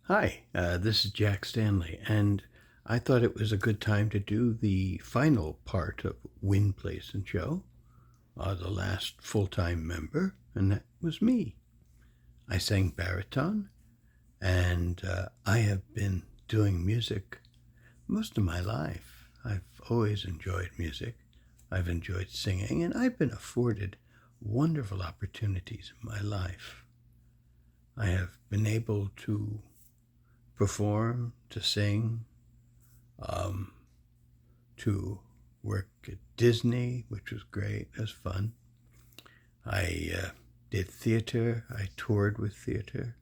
Hi, this is Jack Stanley, and I thought it was a good time to do the final part of Win, Place, and Show, the last full time member, and that was me. I sang baritone, and I have been doing music most of my life. I've always enjoyed music, I've enjoyed singing, and I've been afforded wonderful opportunities in my life. I have been able to perform, to sing, um, to work at Disney, which was great. It was fun. I did theater. I toured with theater.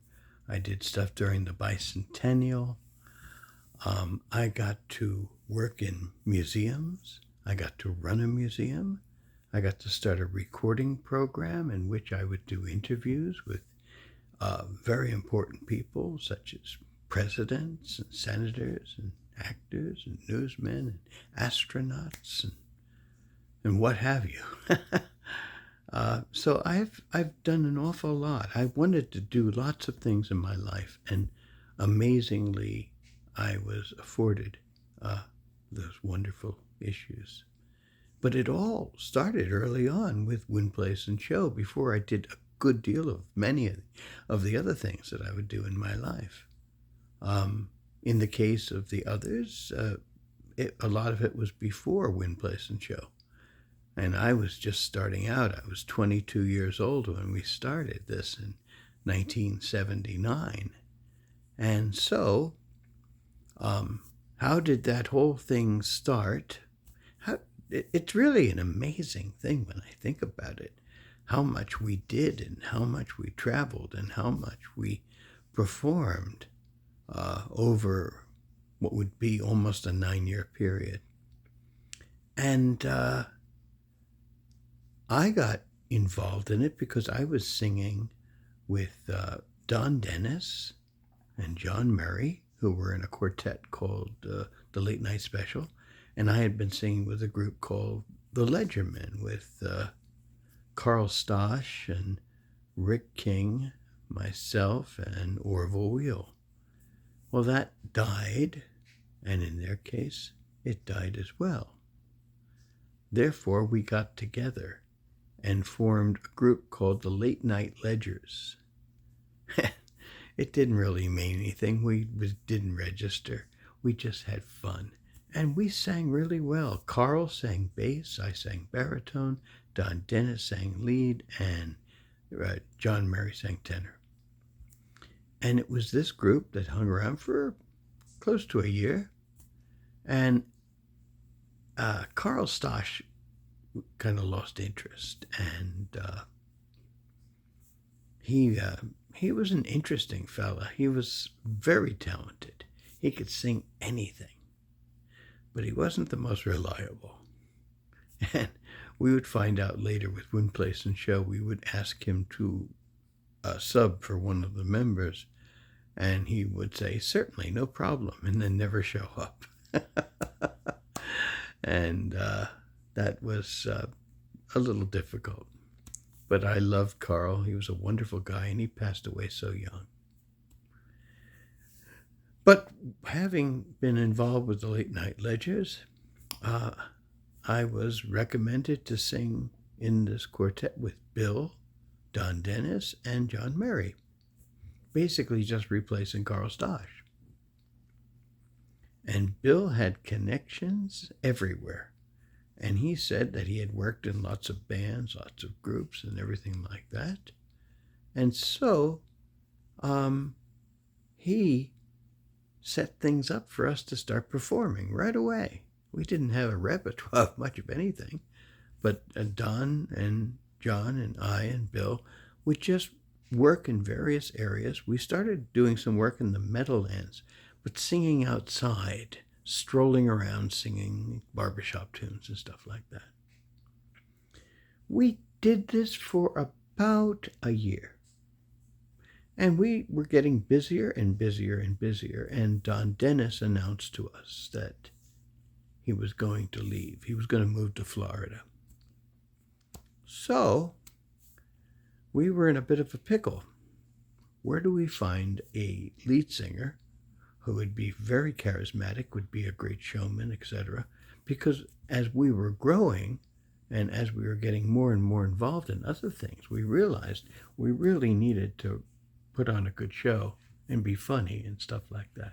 I did stuff during the bicentennial. I got to work in museums. I got to run a museum. I got to start a recording program in which I would do interviews with very important people such as presidents and senators and actors and newsmen and astronauts and what have you. So I've done an awful lot. I wanted to do lots of things in my life, and amazingly, I was afforded those wonderful issues. But it all started early on with Win, Place, and Show before I did a good deal of many of the other things that I would do in my life. In the case of the others, a lot of it was before Win, Place, and Show. And I was just starting out. I was 22 years old when we started this in 1979. And so, how did that whole thing start? It's really an amazing thing when I think about it. How much we did and how much we traveled and how much we performed over what would be almost a 9-year period. And I got involved in it because I was singing with Don Dennis and John Murray, who were in a quartet called the Late Night Special, and I had been singing with a group called the Ledgermen with Carl Stosh and Rick King, myself, and Orville Wheel. Well, that died, and in their case, it died as well. Therefore, we got together and formed a group called the Late Night Ledgers. It didn't really mean anything. We didn't register. We just had fun. And we sang really well. Carl sang bass, I sang baritone, Don Dennis sang lead, and John Murray sang tenor. And it was this group that hung around for close to a year. And Carl Stosh kind of lost interest, and he was an interesting fella. He was very talented. He could sing anything, but he wasn't the most reliable. And we would find out later with Win, Place, and Show, we would ask him to sub for one of the members, and he would say, certainly, no problem, and then never show up. And that was a little difficult. But I loved Carl. He was a wonderful guy, and he passed away so young. But having been involved with the Late Night Ledgers, I was recommended to sing in this quartet with Bill, Don Dennis, and John Murray, basically just replacing Carl Stosh. And Bill had connections everywhere. And he said that he had worked in lots of bands, lots of groups, and everything like that. And so he set things up for us to start performing right away. We didn't have a repertoire of much of anything, but Don and John and I and Bill would just work in various areas. We started doing some work in the Meadowlands, but singing outside, strolling around singing barbershop tunes and stuff like that. We did this for about a year. And we were getting busier and busier and busier, and Don Dennis announced to us that he was going to leave. He was going to move to Florida. So we were in a bit of a pickle. where do we find a lead singer who would be very charismatic, would be a great showman, etc. Because as we were growing and as we were getting more and more involved in other things, we realized we really needed to put on a good show and be funny and stuff like that.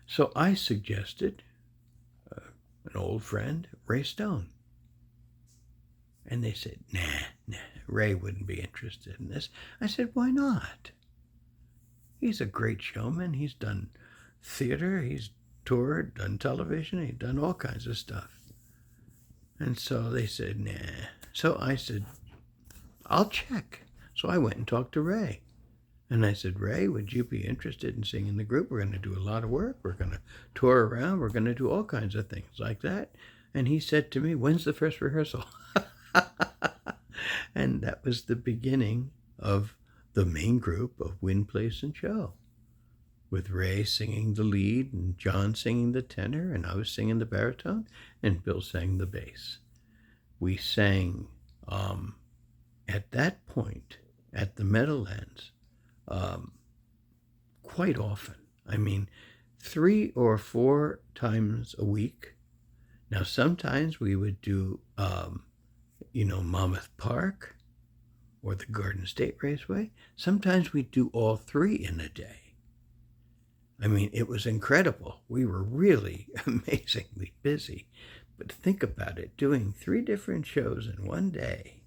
So I suggested an old friend, Ray Stone. And they said, nah, Ray wouldn't be interested in this. I said, why not? He's a great showman. He's done theater, he's toured, done television, he's done all kinds of stuff. And so they said, nah. So I said, I'll check. So I went and talked to Ray. And I said, Ray, would you be interested in singing the group? We're going to do a lot of work. We're going to tour around. We're going to do all kinds of things like that. And he said to me, when's the first rehearsal? And that was the beginning of the main group of Wind, Place, and Show, with Ray singing the lead and John singing the tenor, and I was singing the baritone, and Bill sang the bass. We sang at that point at the Meadowlands quite often. I mean, 3 or 4 times a week. Now, sometimes we would do Monmouth Park or the Garden State Raceway. Sometimes we'd do all 3 in a day. I mean, it was incredible. We were really amazingly busy. But think about it, doing 3 different shows in one day.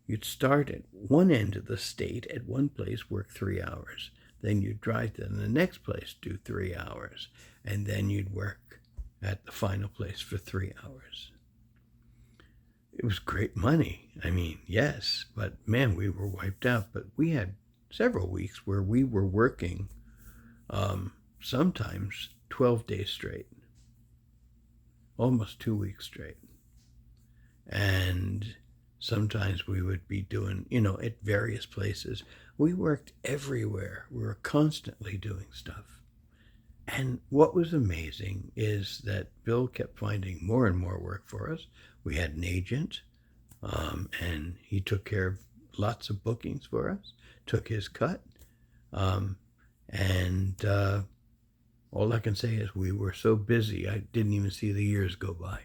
You'd start at one end of the state at one place, work 3 hours. Then you'd drive to the next place, do 3 hours. And then you'd work at the final place for 3 hours. It was great money. I mean, yes, but man, we were wiped out. But we had several weeks where we were working sometimes 12 days straight, almost 2 weeks straight. And sometimes we would be doing, at various places. We worked everywhere. We were constantly doing stuff. And what was amazing is that Bill kept finding more and more work for us. We had an agent, and he took care of lots of bookings for us, took his cut. And all I can say is we were so busy, I didn't even see the years go by.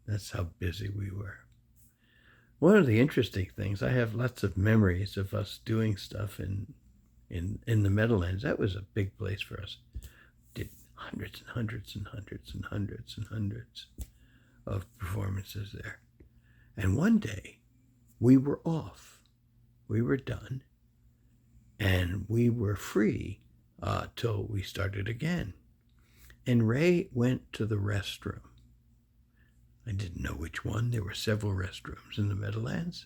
That's how busy we were. One of the interesting things, I have lots of memories of us doing stuff in the Meadowlands. That was a big place for us. Did hundreds and hundreds and hundreds and hundreds and hundreds of performances there. And one day, we were off. We were done. And we were free till we started again. And Ray went to the restroom. I didn't know which one. There were several restrooms in the Meadowlands.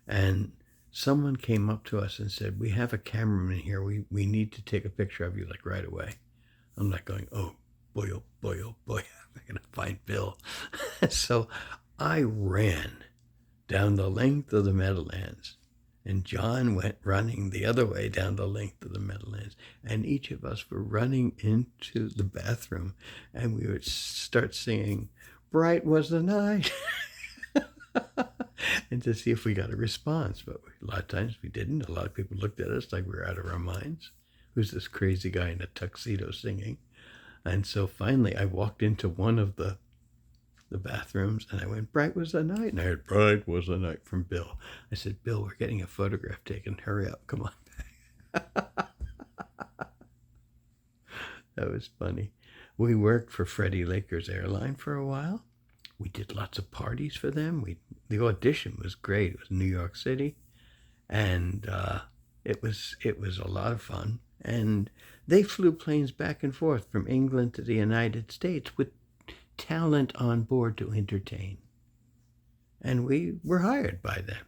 And someone came up to us and said, we have a cameraman here. We need to take a picture of you, like, right away. I'm like going, oh boy, I'm going to find Bill. So I ran down the length of the Meadowlands, and John went running the other way down the length of the Meadowlands, and each of us were running into the bathroom, and we would start singing, Bright Was the Night, and to see if we got a response. But a lot of times we didn't. A lot of people looked at us like we were out of our minds. Who's this crazy guy in a tuxedo singing? And so finally I walked into one of the bathrooms, and I went, Bright Was the Night. And I heard, Bright Was the Night from Bill. I said, Bill, we're getting a photograph taken. Hurry up. Come on back. That was funny. We worked for Freddie Laker's airline for a while. We did lots of parties for them. The audition was great. It was New York City. And it was a lot of fun. And they flew planes back and forth from England to the United States with talent on board to entertain. And we were hired by them.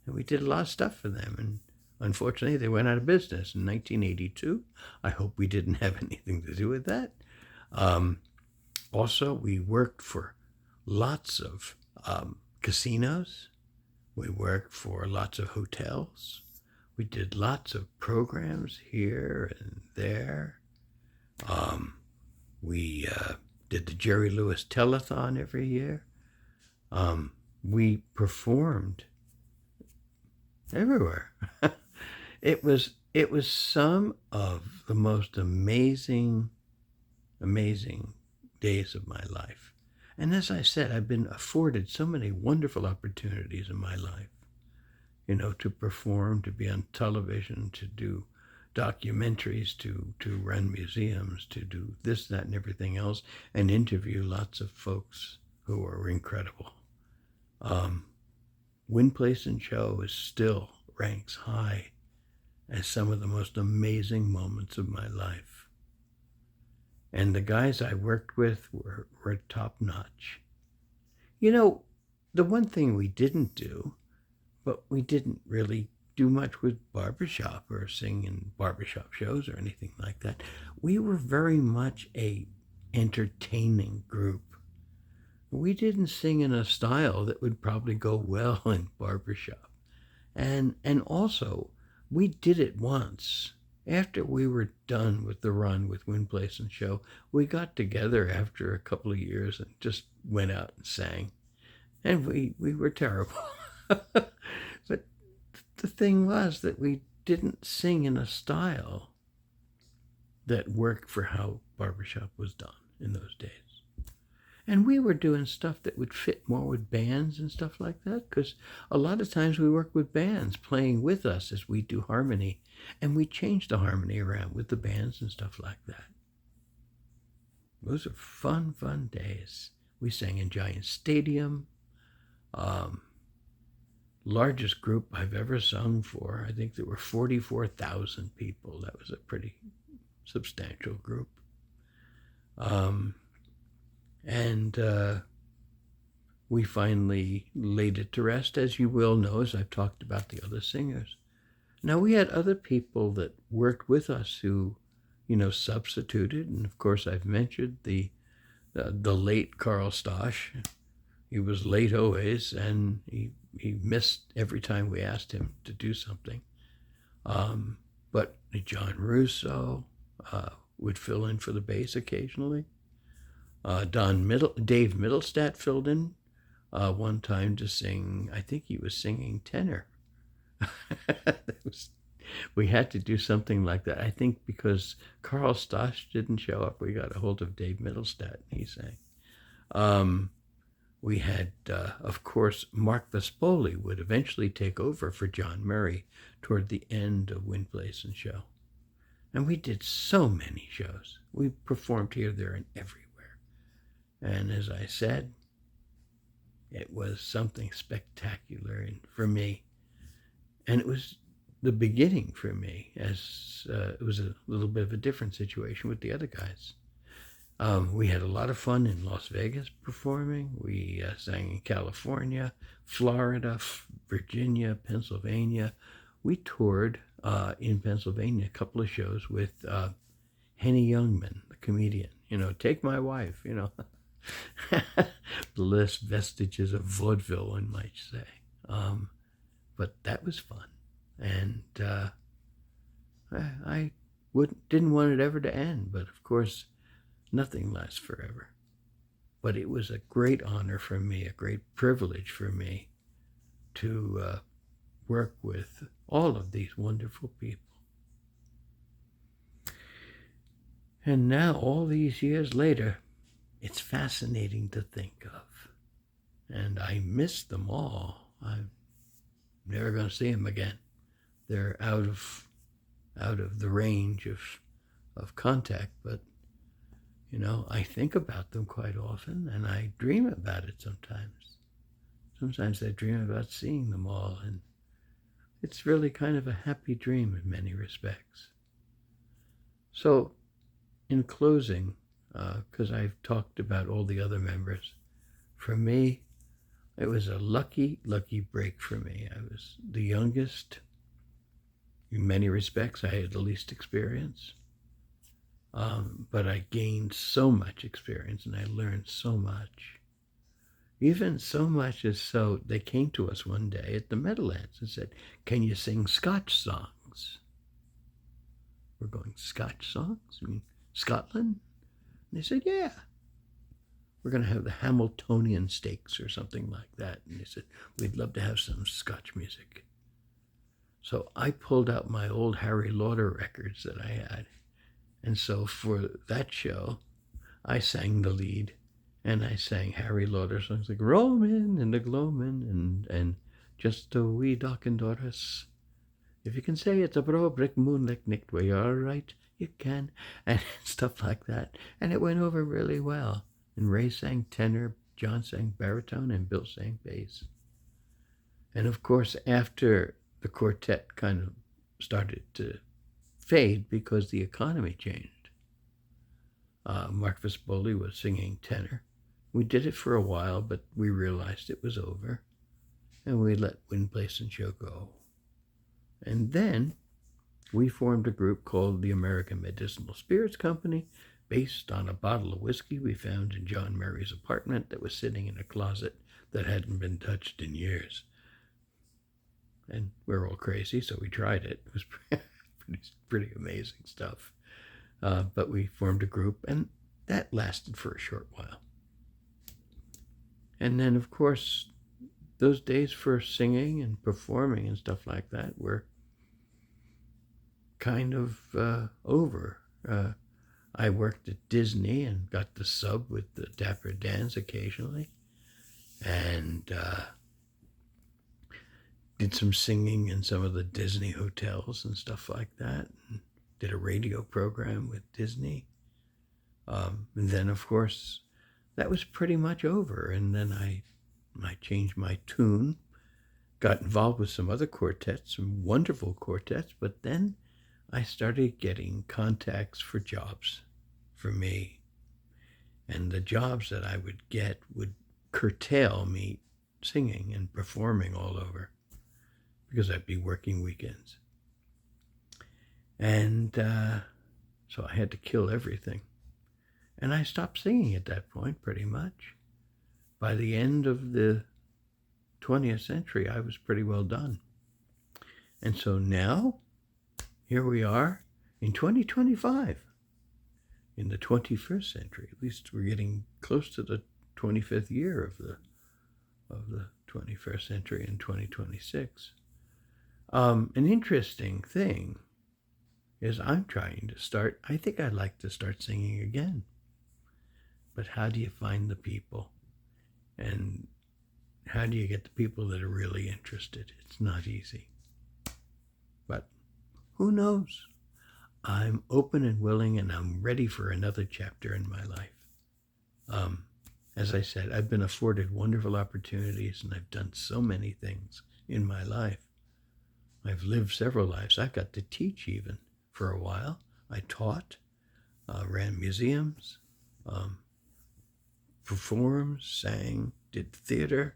And we did a lot of stuff for them. And unfortunately, they went out of business in 1982. I hope we didn't have anything to do with that. Also, we worked for lots of casinos. We worked for lots of hotels. We did lots of programs here and there. We did the Jerry Lewis Telethon every year. We performed everywhere. It was some of the most amazing days of my life. And as I said, I've been afforded so many wonderful opportunities in my life, to perform, to be on television, to do documentaries, to run museums, to do this, that, and everything else, and interview lots of folks who are incredible. Um, Win Place and Show is still ranks high as some of the most amazing moments of my life. And the guys I worked with were top notch. The one thing we didn't do, but we didn't really do much with barbershop or sing in barbershop shows or anything like that. We were very much a entertaining group. We didn't sing in a style that would probably go well in barbershop. And also, we did it once. After we were done with the run with Win Place and Show, we got together after a couple of years and just went out and sang. And we were terrible. But the thing was that we didn't sing in a style that worked for how barbershop was done in those days. And we were doing stuff that would fit more with bands and stuff like that, because a lot of times we work with bands playing with us as we do harmony, and we change the harmony around with the bands and stuff like that. Those are fun days. We sang in Giant Stadium. Largest group I've ever sung for. I think there were 44,000 people. That was a pretty substantial group. And we finally laid it to rest, as you will know, as I've talked about the other singers. Now, we had other people that worked with us who, substituted. And of course, I've mentioned the late Carl Stosh. He was late always, and he missed every time we asked him to do something. But John Russo would fill in for the bass occasionally. Dave Middlestat filled in one time to sing. I think he was singing tenor. We had to do something like that. I think because Carl Stosh didn't show up, we got a hold of Dave Middlestat, and he sang. We had, of course, Mark Vespoli would eventually take over for John Murray toward the end of Win Place and Show. And we did so many shows. We performed here, there, and everywhere. And as I said, it was something spectacular for me. And it was the beginning for me, as it was a little bit of a different situation with the other guys. We had a lot of fun in Las Vegas performing. We sang in California, Florida, Virginia, Pennsylvania. We toured in Pennsylvania a couple of shows with Henny Youngman, the comedian. Take my wife, the last vestiges of vaudeville, one might say. But that was fun. And I didn't want it ever to end, but of course, nothing lasts forever. But it was a great honor for me, a great privilege for me to work with all of these wonderful people. And now, all these years later, it's fascinating to think of. And I miss them all. I'm never going to see them again. They're out of the range of contact, but I think about them quite often, and I dream about it sometimes. Sometimes I dream about seeing them all, and it's really kind of a happy dream in many respects. So, in closing, because I've talked about all the other members, for me, it was a lucky break for me. I was the youngest. In many respects, I had the least experience. But I gained so much experience, and I learned so much. Even so much as so, they came to us one day at the Meadowlands and said, "Can you sing Scotch songs?" We're going, "Scotch songs? You mean Scotland?" And they said, "Yeah. We're going to have the Hamiltonian Stakes or something like that." And they said, "We'd love to have some Scotch music." So I pulled out my old Harry Lauder records that I had. And so for that show, I sang the lead, and I sang Harry Lauder songs like Roman and the Gloamin' and Just a Wee Dock and Doris. If you can say it's a bro brick moonlight night, well, you're all right, you can, and stuff like that. And it went over really well. And Ray sang tenor, John sang baritone, and Bill sang bass. And of course, after the quartet kind of started to fade because the economy changed, Mark Vespoli was singing tenor. We did it for a while, but we realized it was over, and we let Wind, Place, and Show go. And then we formed a group called the American Medicinal Spirits Company, based on a bottle of whiskey we found in John Murray's apartment that was sitting in a closet that hadn't been touched in years. And we're all crazy, so we tried it. It was pretty amazing stuff. But we formed a group, and that lasted for a short while. And then, of course, those days for singing and performing and stuff like that were kind of over. I worked at Disney and got the sub with the Dapper Dans occasionally, and did some singing in some of the Disney hotels and stuff like that, and did a radio program with Disney. And then, of course, that was pretty much over. And then I changed my tune, got involved with some other quartets, some wonderful quartets, but then I started getting contacts for jobs for me. And the jobs that I would get would curtail me singing and performing all over because I'd be working weekends. And so I had to kill everything. And I stopped singing at that point, pretty much. By the end of the 20th century, I was pretty well done. And so now, here we are in 2025, in the 21st century. At least we're getting close to the 25th year of the 21st century in 2026. An interesting thing is I'm trying to start, I think I'd like to start singing again. But how do you find the people? And how do you get the people that are really interested? It's not easy. But who knows? I'm open and willing, and I'm ready for another chapter in my life. As I said, I've been afforded wonderful opportunities, and I've done so many things in my life. I've lived several lives. I've got to teach even for a while. I taught, ran museums, performed, sang, did theater,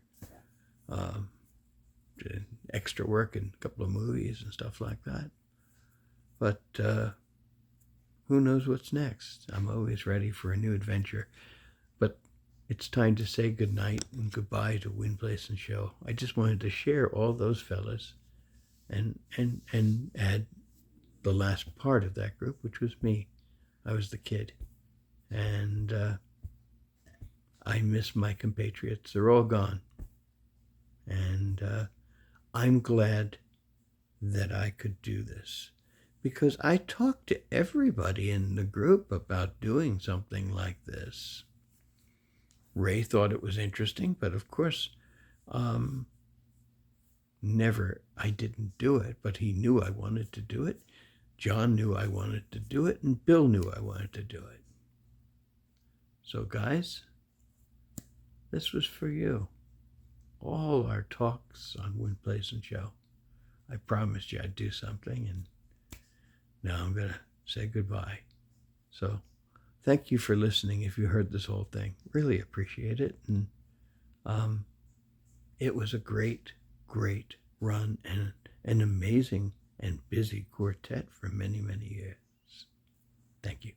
did extra work in a couple of movies and stuff like that. But who knows what's next? I'm always ready for a new adventure. But it's time to say goodnight and goodbye to Wind, Place, and Show. I just wanted to share all those fellas and add the last part of that group, which was me. I was the kid. And I miss my compatriots. They're all gone. And I'm glad that I could do this, because I talked to everybody in the group about doing something like this. Ray thought it was interesting, but of course, I didn't do it, but he knew I wanted to do it. John knew I wanted to do it, and Bill knew I wanted to do it. So guys, this was for you. All our talks on Wind, Place, and Show. I promised you I'd do something, and now I'm going to say goodbye. So thank you for listening if you heard this whole thing. Really appreciate it. And it was a great, great run and an amazing and busy quartet for many, many years. Thank you.